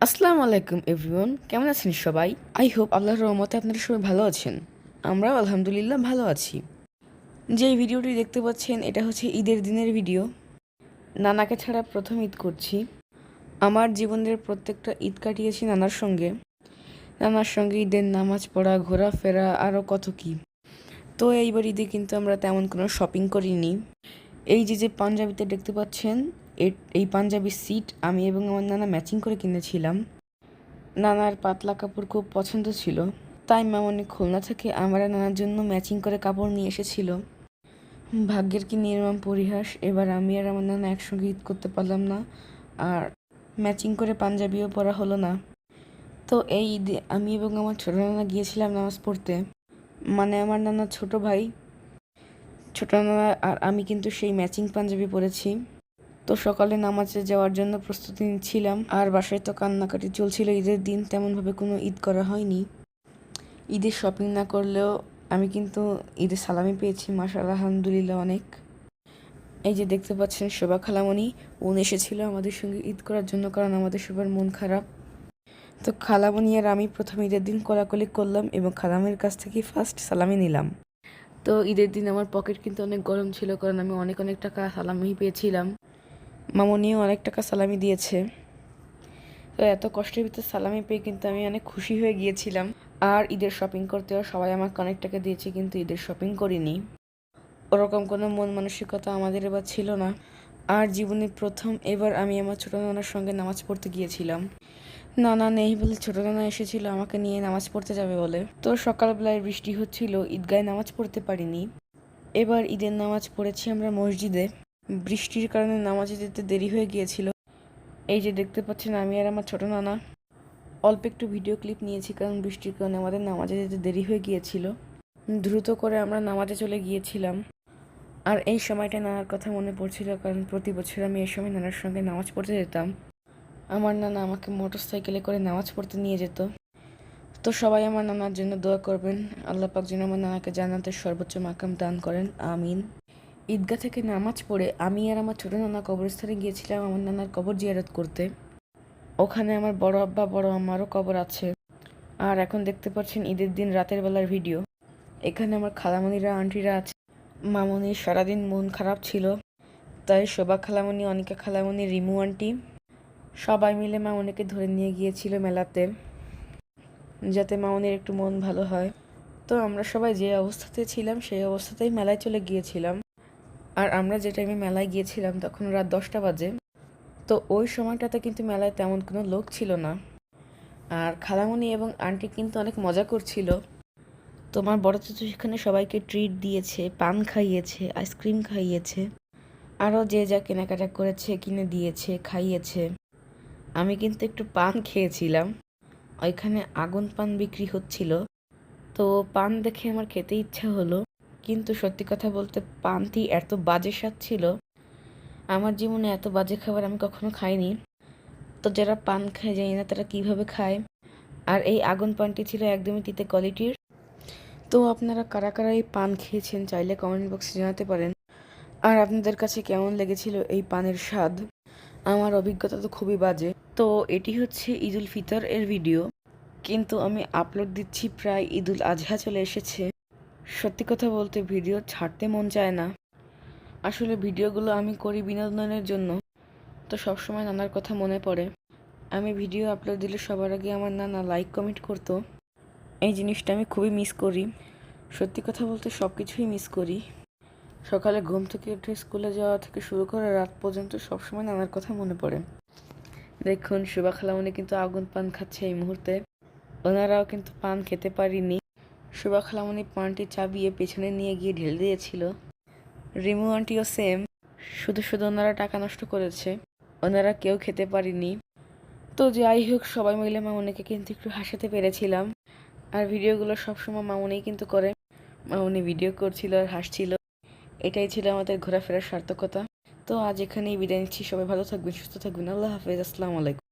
আসসালামু আলাইকুম এভরিওয়ান, কেমন আছেন সবাই? আই হোপ আল্লাহর রহমতে আপনারা সবাই ভালো আছেন। আমরাও আলহামদুলিল্লাহ ভালো আছি। যে ভিডিওটি দেখতে পাচ্ছেন এটা হচ্ছে ঈদের দিনের ভিডিও। নানাকে ছাড়া প্রথম ঈদ করছি। আমার জীবনের প্রত্যেকটা ঈদ কাটিয়েছি নানার সঙ্গে। নানার সঙ্গে ঈদের নামাজ পড়া, ঘোরাফেরা, আরও কত কী। তো এইবার ঈদে কিন্তু আমরা তেমন কোনো শপিং করিনি। এই যে পাঞ্জাবিতে দেখতে পাচ্ছেন, এই পাঞ্জাবির সিট আমি এবং আমার নানা ম্যাচিং করে কিনেছিলাম। নানার পাতলা কাপড় খুব পছন্দ ছিল, তাই মামনি খুলনা থেকে আমার নানার জন্য ম্যাচিং করে কাপড় নিয়ে এসেছিল। ভাগ্যের কি নির্মম পরিহাস, এবার আমি আর আমার নানা একসঙ্গে ঈদ করতে পারলাম না, আর ম্যাচিং করে পাঞ্জাবিও পরা হলো না। তো এই ঈদে আমি এবং আমার ছোটো নানা গিয়েছিলাম নামাজ পড়তে। মানে আমার নানার ছোট ভাই, ছোটো নানা আর আমি কিন্তু সেই ম্যাচিং পাঞ্জাবি পরেছি। তো সকালে নামাজে যাওয়ার জন্য প্রস্তুতি নিচ্ছিলাম, আর বাসায় তো কান্নাকাটি চলছিল। ঈদের দিন তেমনভাবে কোনো ঈদ করা হয়নি। ঈদের শপিং না করলেও আমি কিন্তু ঈদের সালামি পেয়েছি, মাশাআল্লাহ আলহামদুলিল্লাহ অনেক। এই যে দেখতে পাচ্ছেন শোভা খালামণি, উনি এসেছিল আমাদের সঙ্গে ঈদ করার জন্য, কারণ আমাদের সবার মন খারাপ। তো খালামণি আর আমি প্রথম ঈদের দিন কোলাকুলি করলাম এবং খালামণির কাছ থেকে ফার্স্ট সালামি নিলাম। তো ঈদের দিন আমার পকেট কিন্তু অনেক গরম ছিল, কারণ আমি অনেক অনেক টাকা সালামি পেয়েছিলাম। মামনিও অনেক টাকা সালামি দিয়েছে। তো এত কষ্টের ভিতর সালামি পেয়ে কিন্তু আমি অনেক খুশি হয়ে গিয়েছিলাম। আর ঈদের শপিং করতেও সবাই আমাকে অনেক টাকা দিয়েছে, কিন্তু ঈদের শপিং করিনি। ওরকম কোনো মন মানসিকতা আমাদের এবার ছিল না। আর জীবনে প্রথম এবার আমি আমার ছোটো নানার সঙ্গে নামাজ পড়তে গিয়েছিলাম। নানা নেই বলে ছোটো নানা এসেছিল আমাকে নিয়ে নামাজ পড়তে যাবে বলে। তো সকালবেলায় বৃষ্টি হচ্ছিল, ঈদগায় নামাজ পড়তে পারিনি। এবার ঈদের নামাজ পড়েছি আমরা মসজিদে। বৃষ্টির কারণে নামাজে যেতে দেরি হয়ে গিয়েছিল। এই যে দেখতে পাচ্ছেন আমি আর আমার ছোটো নানা অল্প একটু ভিডিও ক্লিপ নিয়েছি, কারণ বৃষ্টির কারণে আমাদের নামাজে যেতে দেরি হয়ে গিয়েছিল। দ্রুত করে আমরা নামাজে চলে গিয়েছিলাম। আর এই সময়টা নানার কথা মনে পড়ছিল, কারণ প্রতি বছর আমি এই সময় নানার সঙ্গে নামাজ পড়তে যেতাম। আমার নানা আমাকে মোটর সাইকেলে করে নামাজ পড়তে নিয়ে যেত। তো সবাই আমার নানার জন্য দোয়া করবেন, আল্লাহ পাক যেন আমার নানাকে জান্নাতের সর্বোচ্চ মাকাম দান করেন, আমিন। ঈদগাহ থেকে নামাজ পড়ে আমি আর আমার ছোটো নানা কবরস্থানে গিয়েছিলাম আমার নানার কবর জিয়ারত করতে। ওখানে আমার বড় আব্বা বড় আম্মারও কবর আছে। আর এখন দেখতে পাচ্ছেন ঈদের দিন রাতের বেলার ভিডিও। এখানে আমার খালামণিরা আন্টিরা আছে। মামনির সারাদিন মন খারাপ ছিল, তাই শোভা খালামণি, অনিকা খালামণি, রিমু আন্টি সবাই মিলে মামনিকে ধরে নিয়ে গিয়েছিল মেলাতে, যাতে মামনির একটু মন ভালো হয়। তো আমরা সবাই যে অবস্থাতে ছিলাম সেই অবস্থাতেই মেলায় চলে গিয়েছিলাম। আর আমরা যে টাইমে মেলায় গিয়েছিলাম তখন রাত 10টা বাজে। তো ওই সময়টাতে কিন্তু মেলায় তেমন কোনো লোক ছিল না। আর খালামণি এবং আন্টি কিন্তু অনেক মজা করছিল। তোমার বড় চাচু সেখানে সবাইকে ট্রিট দিয়েছে, পান খাইয়েছে, আইসক্রিম খাইয়েছে, আরও যে যা কেনাকাটা করেছে কিনে দিয়েছে, খাইয়েছে। আমি কিন্তু একটু পান খেয়েছিলাম। ওইখানে আগুন পান বিক্রি হচ্ছিল, তো পান দেখে আমার খেতে ইচ্ছা হলো। কিন্তু সত্যি কথা বলতে পানটি এত বাজে স্বাদ ছিল, আমার জীবনে এত বাজে খাবার আমি কখনো খাইনি। তো যারা পান খায় জানি না তারা কিভাবে খায়। আর এই আগুন পানটি ছিল একদমই তিতে কোয়ালিটির। তো আপনারা কারা কারা এই পান খেয়েছেন চাইলে কমেন্ট বক্সে জানাতে পারেন। আর আপনাদের কাছে কেমন লেগেছিল এই পানের স্বাদ? আমার অভিজ্ঞতা তো খুবই বাজে। তো এটি হচ্ছে ঈদুল ফিতর এর ভিডিও, কিন্তু আমি আপলোড দিচ্ছি প্রায় ঈদুল আজহা চলে এসেছে। সত্যি কথা বলতে ভিডিও ছাড়তে মন চায় না। আসলে ভিডিওগুলো আমি করি বিনোদনের জন্য, তো সবসময় নানার কথা মনে পড়ে। আমি ভিডিও আপলোড দিলে সবার আগে আমার নানা লাইক কমেন্ট করতো। এই জিনিসটা আমি খুবই মিস করি। সত্যি কথা বলতে সব কিছুই মিস করি। সকালে ঘুম থেকে উঠে স্কুলে যাওয়া থেকে শুরু করে রাত পর্যন্ত সবসময় নানার কথা মনে পড়ে। দেখুন শুভা খালামণি কিন্তু আগুন পান খাচ্ছে এই মুহূর্তে। ওনারাও কিন্তু পান খেতে পারিনি। শুভা খালামণি পানটি চাবিয়ে পেছনে নিয়ে গিয়ে ঢেলে দিয়েছিল। রিমু আন্টিও সেম, শুধু শুধু ওনারা টাকা নষ্ট করেছে, ওনারা কেউ খেতে পারিনি। তো যাই হোক, সবাই মিলে মামনিকে কিন্তু একটু হাসাতে পেরেছিলাম। আর ভিডিওগুলো সবসময় মামনিই কিন্তু করে। মামনি ভিডিও করছিল আর হাসছিল। এটাই ছিল আমাদের ঘোরাফেরার সার্থকতা। তো আজ এখানেই বিদায় নিচ্ছি। সবাই ভালো থাকবেন, সুস্থ থাকবেন। আল্লাহ হাফেজ, আসসালামু আলাইকুম।